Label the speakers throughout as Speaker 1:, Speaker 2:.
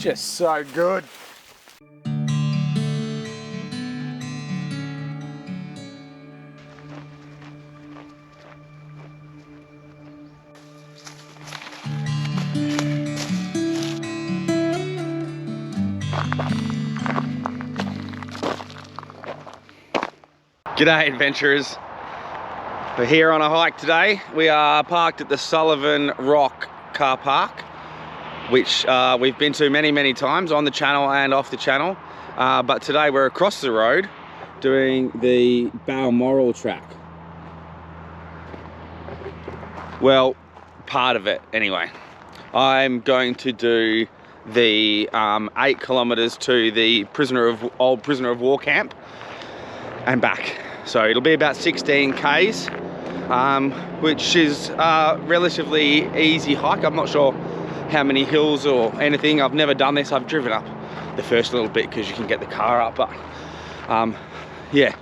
Speaker 1: Just so good. G'day adventurers, we're here on a hike today. We are parked at the Sullivan Rock car park, which we've been to many times on the channel and off the channel, but today we're across the road doing the Balmoral track. Well, part of it anyway. I'm going to do the 8 kilometers to the old prisoner of war camp and back. So it'll be about 16 Ks, which is a relatively easy hike. I'm not sure how many hills or anything. I've never done this. I've driven up the first little bit because you can get the car up, but yeah,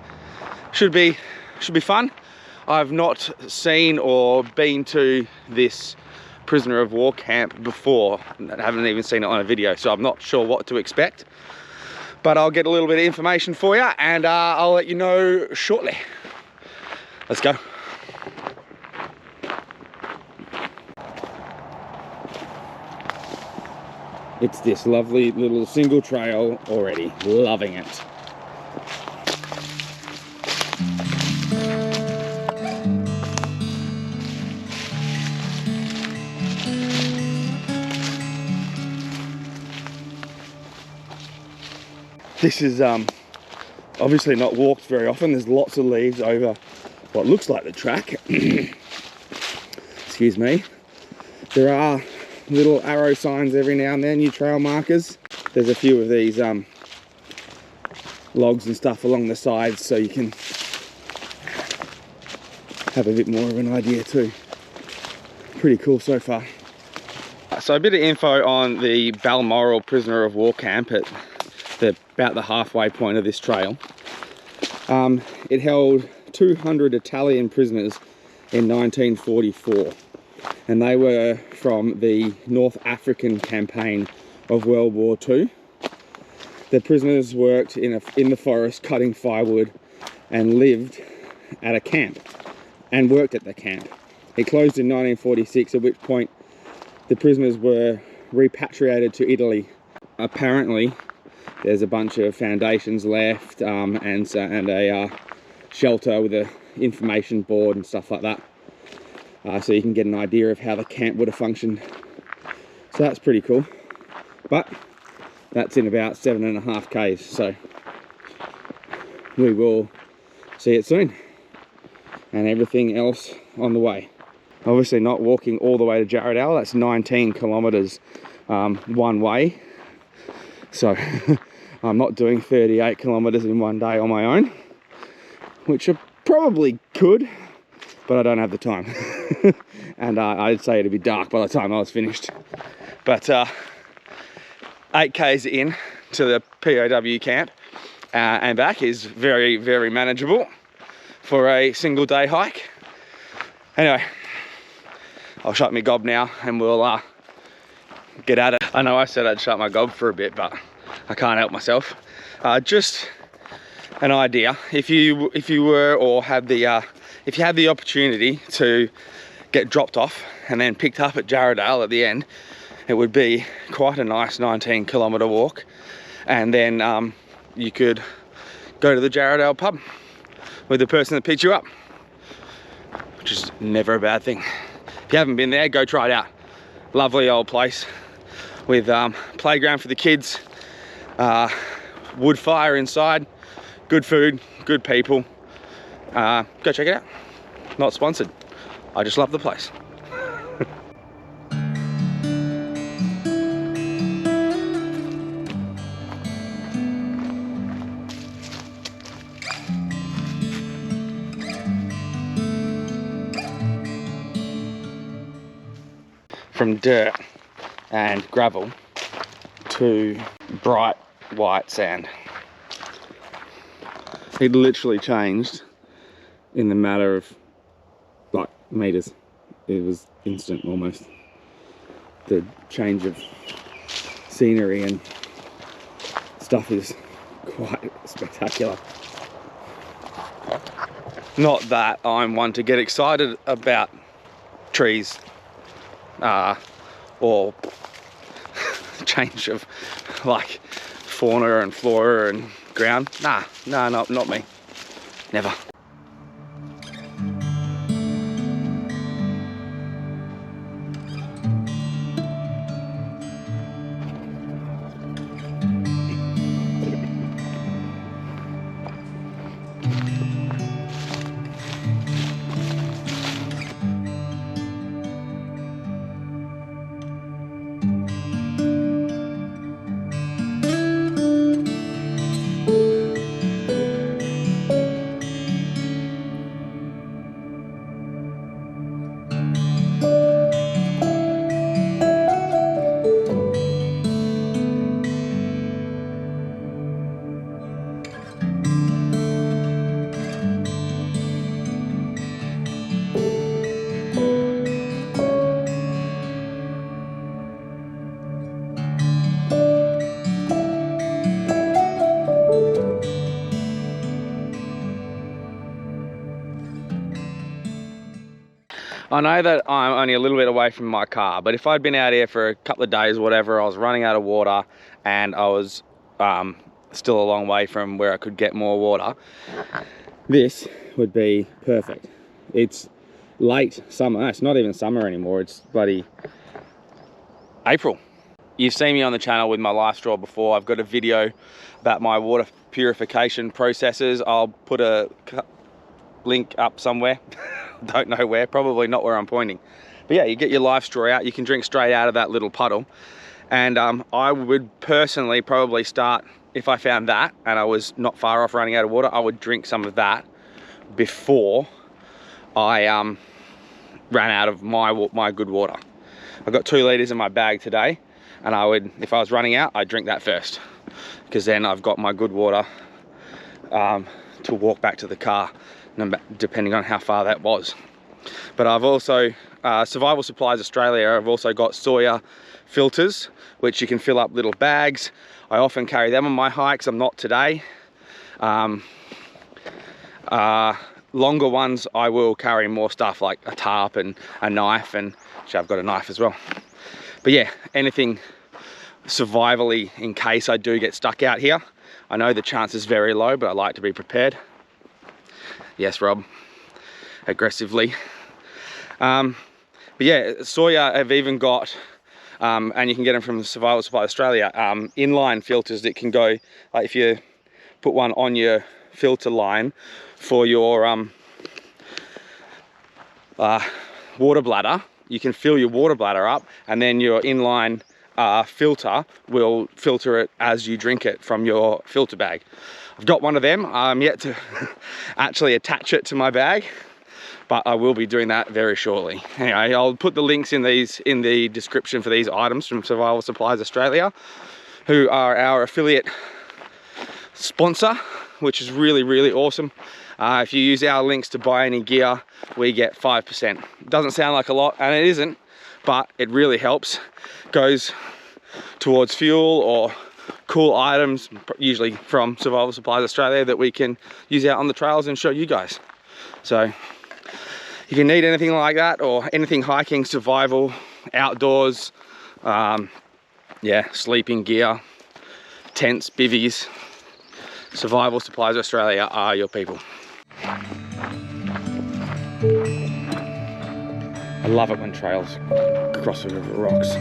Speaker 1: should be fun. I've not seen or been to this prisoner of war camp before. I haven't even seen it on a video, so I'm not sure what to expect. But I'll get a little bit of information for you and I'll let you know shortly. Let's go. It's this lovely little single trail already. Loving it. This is obviously not walked very often. There's lots of leaves over what looks like the track. Excuse me. There are little arrow signs every now and then, new trail markers. There's a few of these logs and stuff along the sides, so you can have a bit more of an idea too. Pretty cool so far. So a bit of info on the Balmoral prisoner of war camp at about the halfway point of this trail. It held 200 Italian prisoners in 1944, and they were from the North African campaign of World War II. The prisoners worked in the forest cutting firewood and lived at a camp and worked at the camp. It closed in 1946, at which point the prisoners were repatriated to Italy. Apparently there's a bunch of foundations left and a shelter with an information board and stuff like that, so you can get an idea of how the camp would have functioned. So that's pretty cool, but that's in about 7.5 Ks, so we will see it soon, and everything else on the way. Obviously not walking all the way to Jarrahdale. That's 19 kilometers one way, so I'm not doing 38 kilometers in one day on my own, which I probably could, but I don't have the time. And I'd say it'd be dark by the time I was finished. But 8 Ks in to the POW camp and back is very manageable for a single day hike. Anyway, I'll shut my gob now and we'll get at it. I know I said I'd shut my gob for a bit, but I can't help myself. Just an idea, if you were or had the if you had the opportunity to get dropped off and then picked up at Jarrahdale at the end, it would be quite a nice 19 kilometer walk, and then you could go to the Jarrahdale pub with the person that picked you up, which is never a bad thing. If you haven't been there, go try it out. Lovely old place with playground for the kids, wood fire inside, good food, good people. Go check it out. Not sponsored. I just love the place. From dirt and gravel to bright white sand. It literally changed in the matter of like meters. It was instant almost. The change of scenery and stuff is quite spectacular. Not that I'm one to get excited about trees or change of like fauna and flora and ground. Nah, not me. Never. I know that I'm only a little bit away from my car, but if I'd been out here for a couple of days or whatever, I was running out of water and I was still a long way from where I could get more water, this would be perfect. It's late summer. It's not even summer anymore. It's bloody April. You've seen me on the channel with my Lifestraw before. I've got a video about my water purification processes. I'll put a link up somewhere. Don't know where, probably not where I'm pointing. But yeah, you get your Lifestraw out, you can drink straight out of that little puddle. And I would personally probably start, if I found that and I was not far off running out of water, I would drink some of that before I ran out of my good water. I've got 2 litres in my bag today, and I would, if I was running out, I'd drink that first, because then I've got my good water to walk back to the car, depending on how far that was. But I've also, Survival Supplies Australia, I've also got Sawyer filters, which you can fill up little bags. I often carry them on my hikes. I'm not today. Longer ones, I will carry more stuff like a tarp and a knife, and actually I've got a knife as well. But yeah, anything survivally in case I do get stuck out here. I know the chance is very low, but I like to be prepared. Yes, Rob, aggressively. But yeah, Sawyer have even got, and you can get them from Survival Supply Australia, inline filters that can go, like if you put one on your filter line for your water bladder, you can fill your water bladder up, and then your inline filter will filter it as you drink it from your filter bag. I've got one of them. I'm yet to actually attach it to my bag, but I will be doing that very shortly. Anyway, I'll put the links in the description for these items from Survival Supplies Australia, who are our affiliate sponsor, which is really, really awesome. If you use our links to buy any gear, we get 5%. Doesn't sound like a lot, and it isn't, but it really helps. Goes towards fuel or cool items, usually from Survival Supplies Australia, that we can use out on the trails and show you guys. So if you need anything like that, or anything hiking, survival, outdoors, yeah, sleeping gear, tents, bivvies, Survival Supplies Australia are your people. I love it when trails cross over rocks.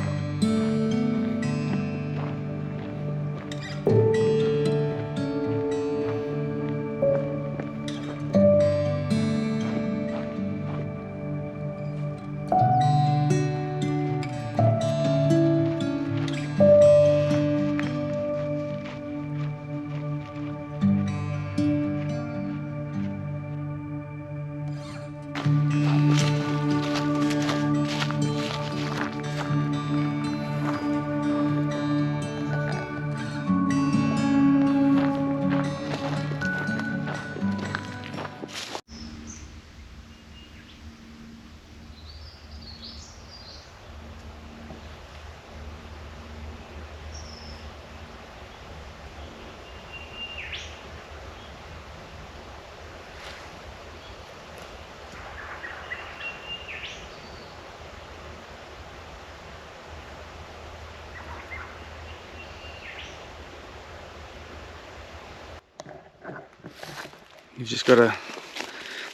Speaker 1: You've just got to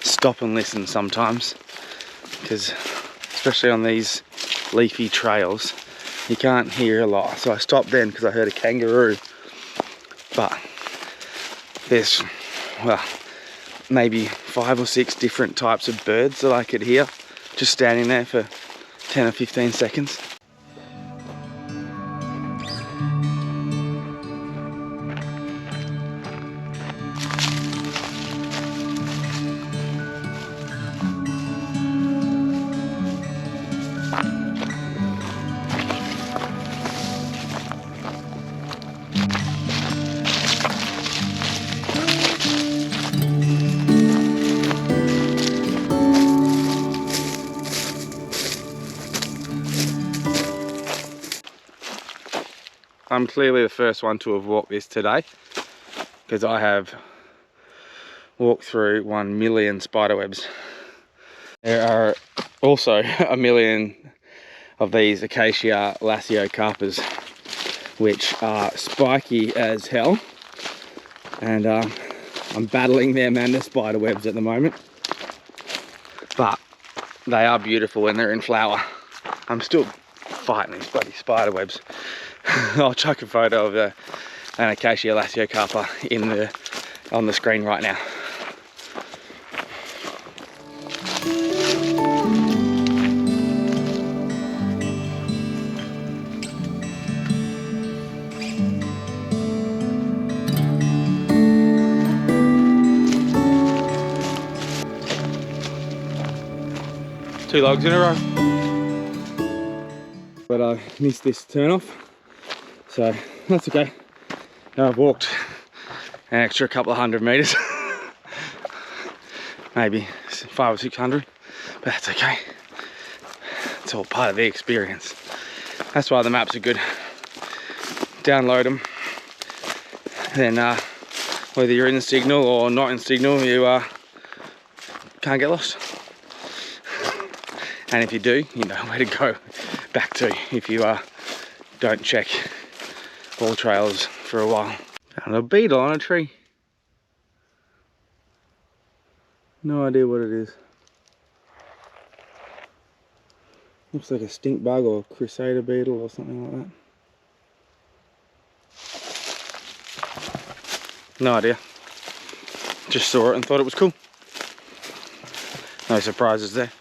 Speaker 1: stop and listen sometimes, because especially on these leafy trails you can't hear a lot. So I stopped then because I heard a kangaroo, but there's, well, maybe 5 or 6 different types of birds that I could hear just standing there for 10 or 15 seconds. I'm clearly the first one to have walked this today, because I have walked through 1 million spiderwebs. There are also 1 million of these acacia laciocarpers, which are spiky as hell, and I'm battling them and the spiderwebs at the moment, but they are beautiful when they're in flower. I'm still fighting these bloody spiderwebs. I'll chuck a photo of an acacia laciocarpa on the screen right now. Two logs in a row. But I missed this turn off, so that's okay. Now I've walked an extra couple of 100 meters, maybe 500 or 600, but that's okay. It's all part of the experience. That's why the maps are good. Download them, then whether you're in the signal or not in signal, you can't get lost. And if you do, you know where to go back to if you don't check all trails for a while. Found a beetle on a tree. No idea what it is. Looks like a stink bug or crusader beetle or something like that. No idea. Just saw it and thought it was cool. No surprises there.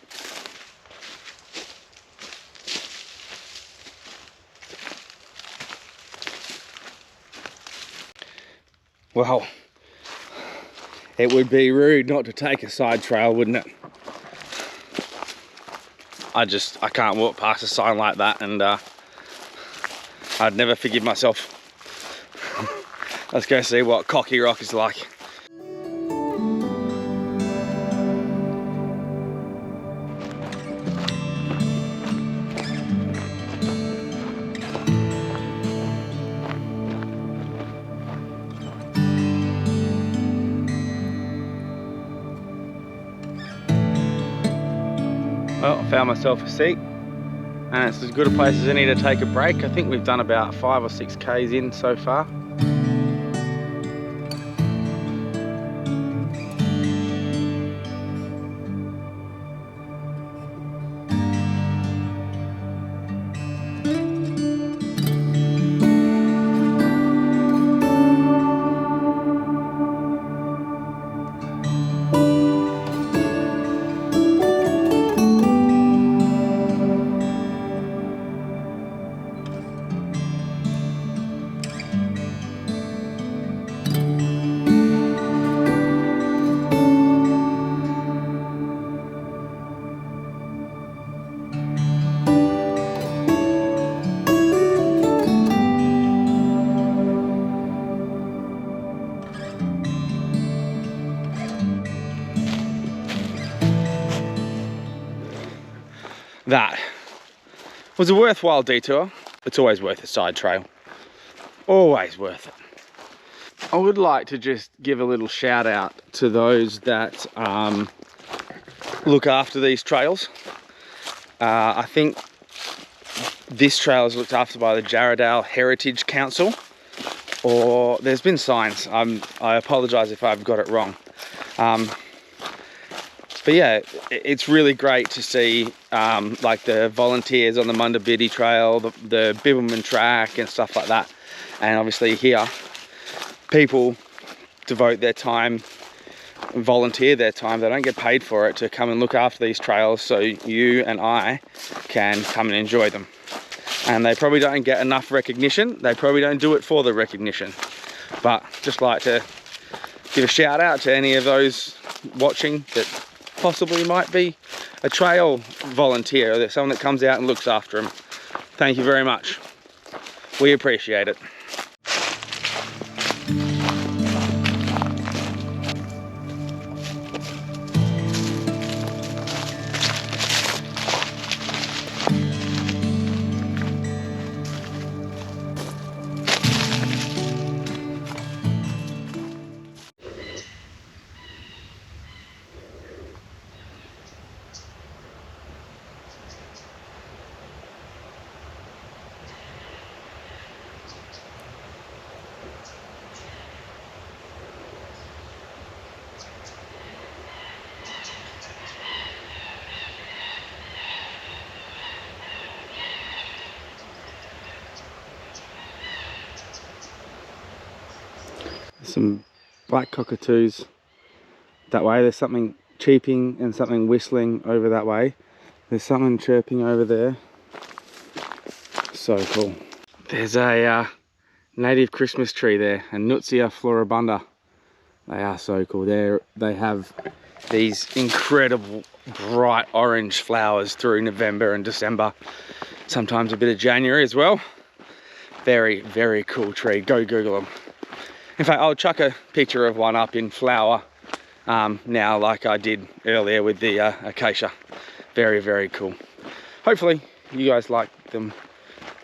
Speaker 1: Well, it would be rude not to take a side trail, wouldn't it? I can't walk past a sign like that, and I'd never forgive myself. Let's go see what Cocky Rock is like. Well, I found myself a seat, and it's as good a place as any to take a break. I think we've done about 5 or 6 Ks in so far. That was a worthwhile detour. It's always worth a side trail. Always worth it. I would like to just give a little shout out to those that look after these trails. I think this trail is looked after by the Jarrahdale Heritage Council, or there's been signs. I apologise if I've got it wrong. But yeah, it's really great to see like the volunteers on the Munda Biddy Trail, the Bibbulmun track and stuff like that. And obviously here, people devote their time, volunteer their time, they don't get paid for it, to come and look after these trails so you and I can come and enjoy them. And they probably don't get enough recognition. They probably don't do it for the recognition. But just like to give a shout out to any of those watching that possibly might be a trail volunteer, or someone that comes out and looks after them. Thank you very much. We appreciate it. Some black cockatoos that way. There's something cheeping and something whistling over that way. There's something chirping over there. So cool. There's a native Christmas tree there, a Nutsia floribunda. They are so cool. They have these incredible bright orange flowers through November and December. Sometimes a bit of January as well. Very, very cool tree. Go Google them. In fact, I'll chuck a picture of one up in flower now, like I did earlier with the acacia. Very, very cool. Hopefully you guys like them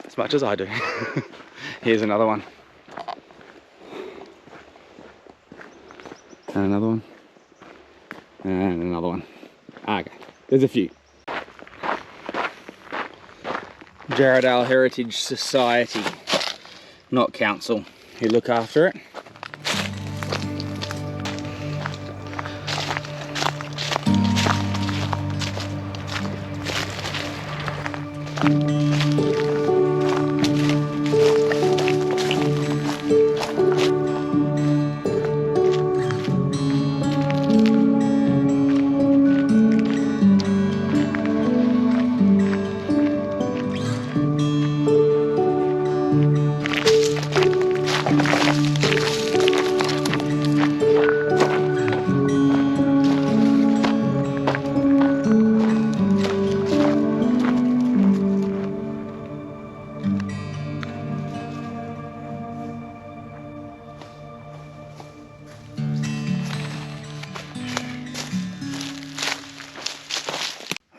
Speaker 1: as much as I do. Here's another one. And another one. And another one. Okay, there's a few. Jarrahdale Heritage Society, not council, who look after it.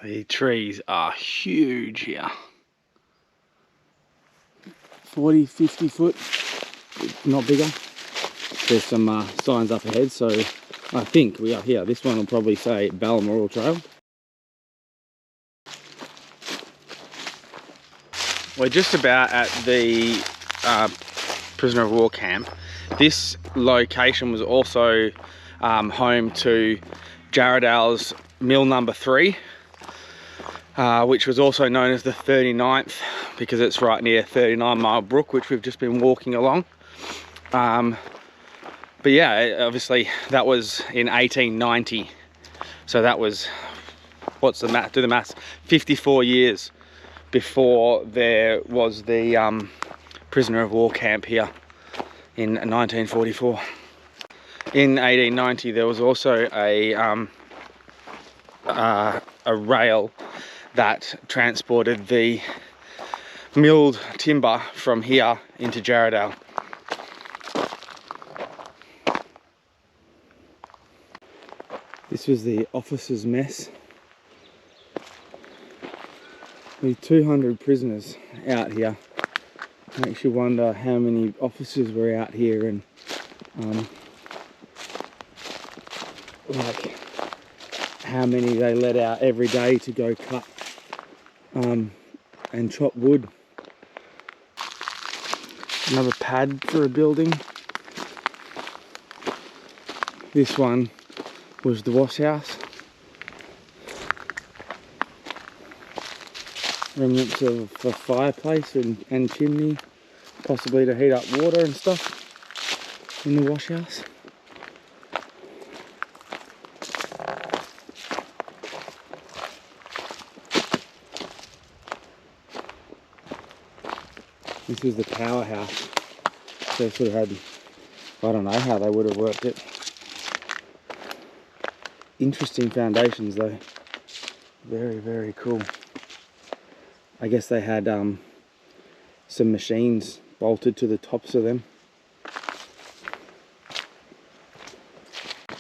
Speaker 1: The trees are huge here. 40, 50 foot, not bigger. There's some signs up ahead, so I think we are here. This one will probably say Balmoral Trail. We're just about at the prisoner of war camp. This location was also home to Jarrahdale's mill number 3. Which was also known as the 39th because it's right near 39 Mile Brook, which we've just been walking along. But yeah, obviously that was in 1890. So that was, what's the math? Do the maths. 54 years before there was the prisoner of war camp here in 1944. In 1890 there was also a rail that transported the milled timber from here into Jarrahdale. This was the officers' mess. With 200 prisoners out here. Makes you wonder how many officers were out here and like how many they let out every day to go cut and chop wood. Another pad for a building. This one was the wash house. Remnants of a fireplace and chimney, possibly to heat up water and stuff in the wash house. This is the powerhouse. So they sort of had, I don't know how they would have worked it. Interesting foundations though. Very, very cool. I guess they had some machines bolted to the tops of them.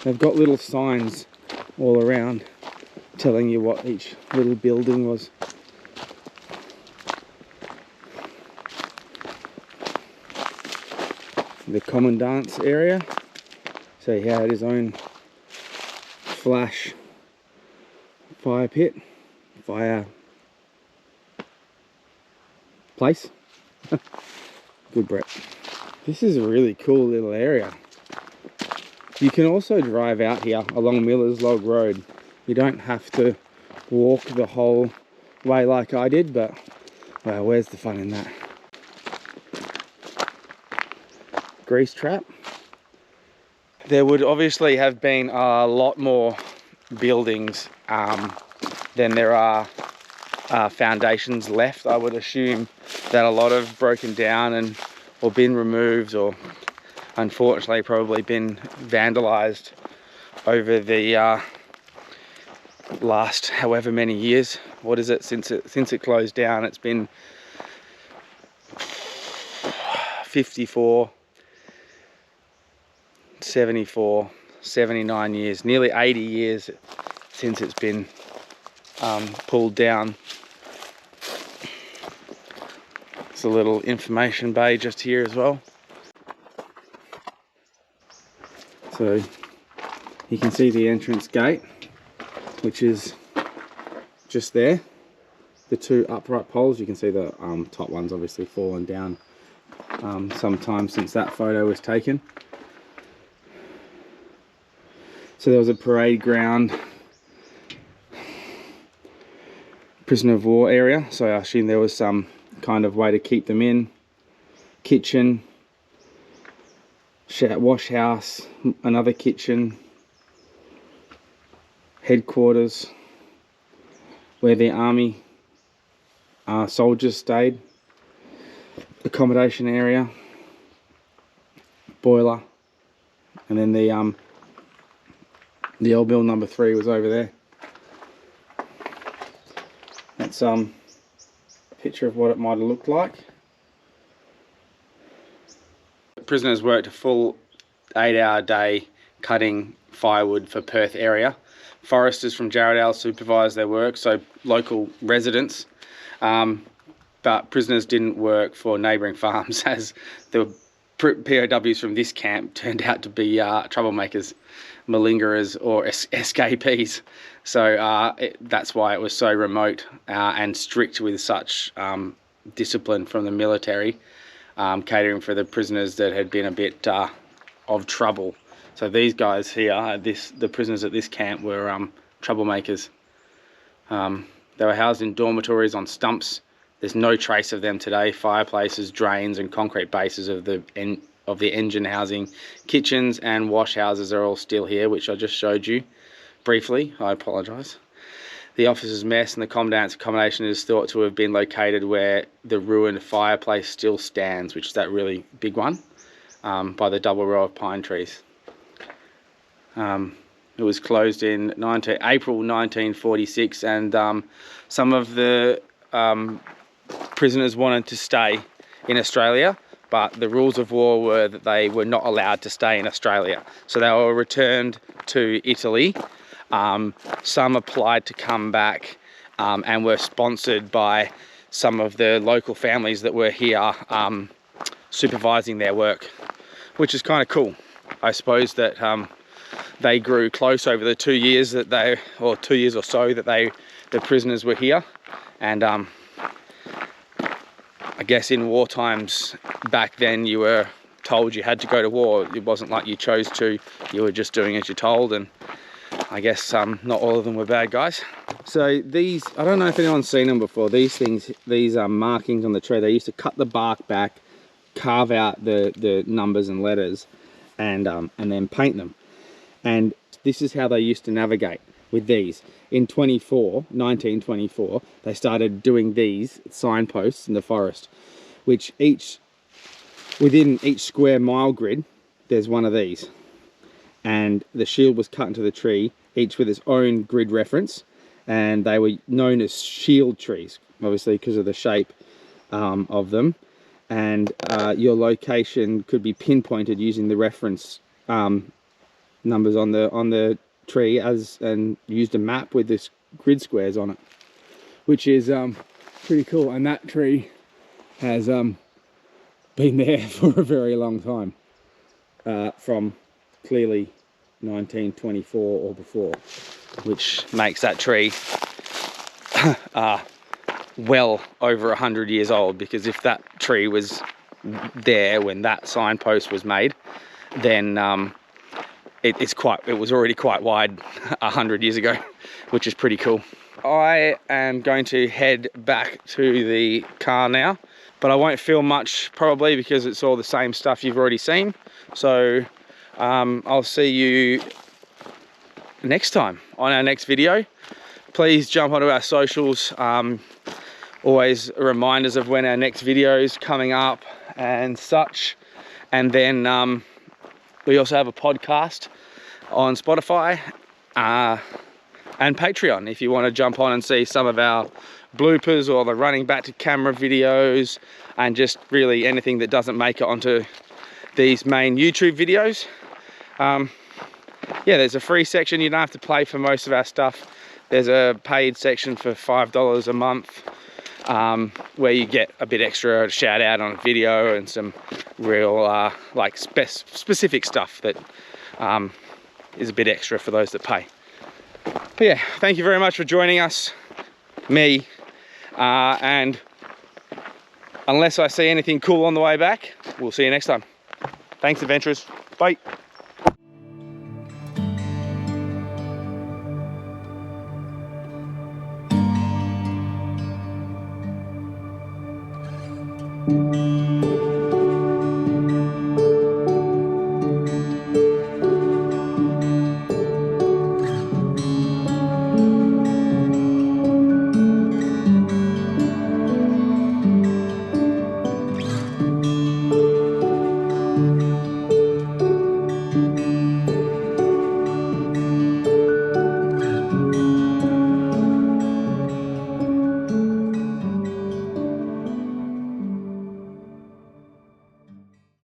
Speaker 1: They've got little signs all around telling you what each little building was. The commandant's area, so he had his own flash fire pit, fire place. Good, Brett. This is a really cool little area. You can also drive out here along Miller's Log Road. You don't have to walk the whole way like I did, but well, where's the fun in that? Grease trap. There would obviously have been a lot more buildings than there are foundations left. I would assume that a lot have broken down or been removed, or unfortunately probably been vandalized over the last however many years. What is it, since it closed down? It's been 54, 74, 79 years, nearly 80 years since it's been pulled down. It's a little information bay just here as well. So you can see the entrance gate, which is just there. The two upright poles, you can see the top one's obviously fallen down sometime since that photo was taken. So there was a parade ground, prisoner of war area, so I assume there was some kind of way to keep them in. Kitchen, wash house, another kitchen, headquarters where the army soldiers stayed, accommodation area, boiler, and then the L bill number 3 was over there. That's a picture of what it might have looked like. Prisoners worked a full 8-hour day cutting firewood for Perth area. Foresters from Jarrahdale supervised their work, so local residents. But prisoners didn't work for neighbouring farms, as the POWs from this camp turned out to be troublemakers, malingerers or escapees. So that's why it was so remote and strict, with such discipline from the military, catering for the prisoners that had been a bit of trouble. So these guys here, the prisoners at this camp, were troublemakers. They were housed in dormitories on stumps. There's no trace of them today. Fireplaces, drains and concrete bases of the engine housing, kitchens and wash houses are all still here, which I just showed you briefly. I apologise. The officers' mess and the commandant's accommodation is thought to have been located where the ruined fireplace still stands, which is that really big one, by the double row of pine trees. It was closed in April 1946, and some of the prisoners wanted to stay in Australia, but the rules of war were that they were not allowed to stay in Australia. So they were returned to Italy. Some applied to come back and were sponsored by some of the local families that were here supervising their work, which is kind of cool. I suppose that they grew close over the 2 years that or 2 years or so that the prisoners were here. And I guess in war times back then, you were told you had to go to war. It wasn't like you chose to, you were just doing as you're told. And I guess not all of them were bad guys. So these, I don't know if anyone's seen them before, these things, these markings on the tree, they used to cut the bark back, carve out the numbers and letters, and then paint them. And this is how they used to navigate with these. In 1924, they started doing these signposts in the forest, which within each square mile grid, there's one of these. And the shield was cut into the tree, each with its own grid reference, and they were known as shield trees, obviously because of the shape of them. And your location could be pinpointed using the reference numbers on the tree, and used a map with this grid squares on it, which is pretty cool. And that tree has been there for a very long time, from clearly 1924 or before, which makes that tree well over 100 years old, because if that tree was there when that signpost was made, then it was already quite wide 100 years ago, which is pretty cool. I am going to head back to the car now, but I won't film much probably because it's all the same stuff you've already seen. So I'll see you next time on our next video. Please jump onto our socials. Always reminders of when our next video is coming up and such. And then we also have a podcast on Spotify and Patreon if you want to jump on and see some of our bloopers or the running back to camera videos, and just really anything that doesn't make it onto these main YouTube videos. Yeah, there's a free section. You don't have to pay for most of our stuff. There's a paid section for $5 a month, where you get a bit extra shout out on a video and some real like specific stuff that is a bit extra for those that pay. But yeah, thank you very much for joining us, and unless I see anything cool on the way back, we'll see you next time. Thanks, adventurers. Bye.